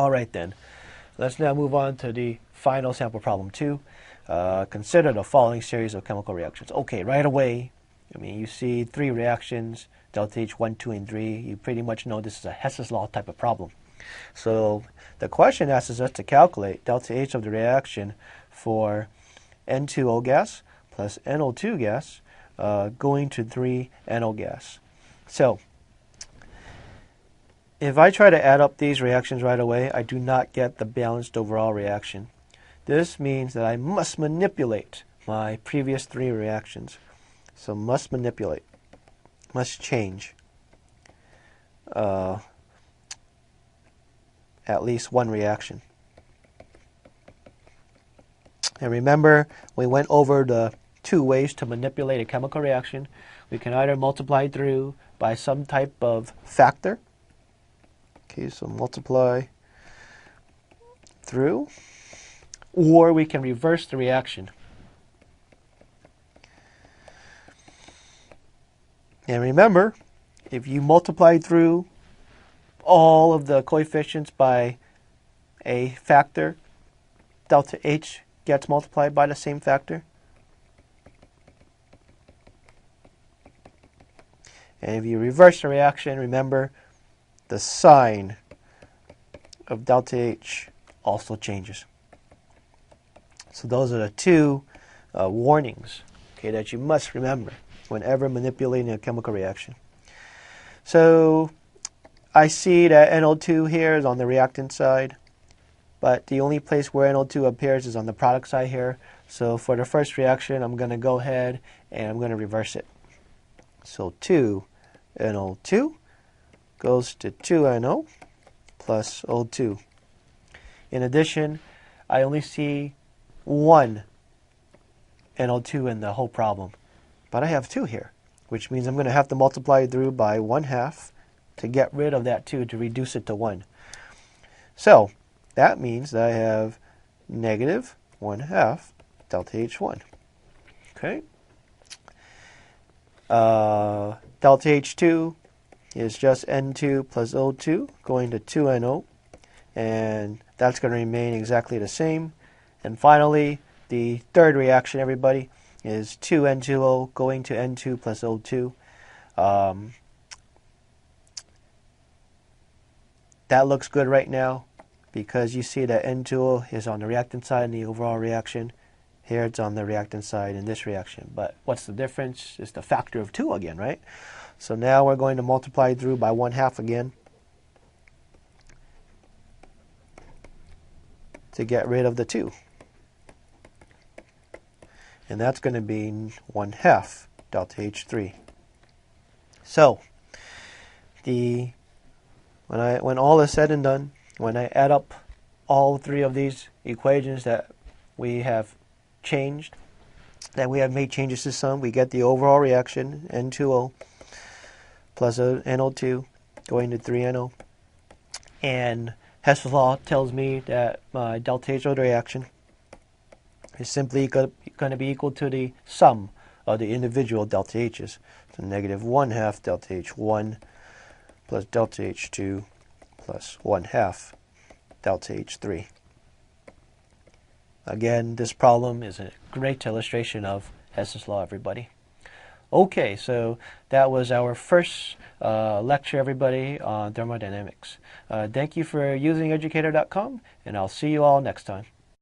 Alright then, let's now move on to the final sample problem 2. Consider the following series of chemical reactions. Okay, right away, you see 3 reactions, delta H 1, 2, and 3. You pretty much know this is a Hess's law type of problem. So the question asks us to calculate delta H of the reaction for N2O gas plus NO2 gas going to 3NO gas. So if I try to add up these reactions right away, I do not get the balanced overall reaction. This means that I must manipulate my previous 3 reactions. So must manipulate, must change at least one reaction. And remember, we went over the 2 ways to manipulate a chemical reaction. We can either multiply through by some type of factor. Okay, so multiply through, or we can reverse the reaction. And remember, if you multiply through all of the coefficients by a factor, delta H gets multiplied by the same factor. And if you reverse the reaction, remember, the sign of delta H also changes. So those are the 2 warnings, okay, that you must remember whenever manipulating a chemical reaction. So I see that NO2 here is on the reactant side, but the only place where NO2 appears is on the product side here. So for the first reaction, I'm going to go ahead and I'm going to reverse it. So 2NO2 goes to 2NO plus O2. In addition, I only see 1 NO2 in the whole problem, but I have 2 here, which means I'm going to have to multiply through by 1/2 to get rid of that 2 to reduce it to 1. So that means that I have negative 1/2 delta H1. Okay. Delta H2 is just N2 plus O2 going to 2NO, and that's going to remain exactly the same. And finally, the third reaction, everybody, is 2N2O going to N2 plus O2. That looks good right now because you see that N2O is on the reactant side in the overall reaction. Here it's on the reactant side in this reaction. But what's the difference? It's the factor of 2 again, right? So now we're going to multiply through by 1/2 again to get rid of the 2. And that's going to be 1/2 delta H3. So when all is said and done, when I add up all 3 of these equations that we have changed, that we have made changes to some, we get the overall reaction, N2O plus NO2 going to 3NO. And Hess's law tells me that my delta H of the reaction is simply going to be equal to the sum of the individual delta H's. So negative 1/2 delta H1 plus delta H2 plus 1/2 delta H3. Again, this problem is a great illustration of Hess's law, everybody. Okay, so that was our first lecture, everybody, on thermodynamics. Thank you for using Educator.com, and I'll see you all next time.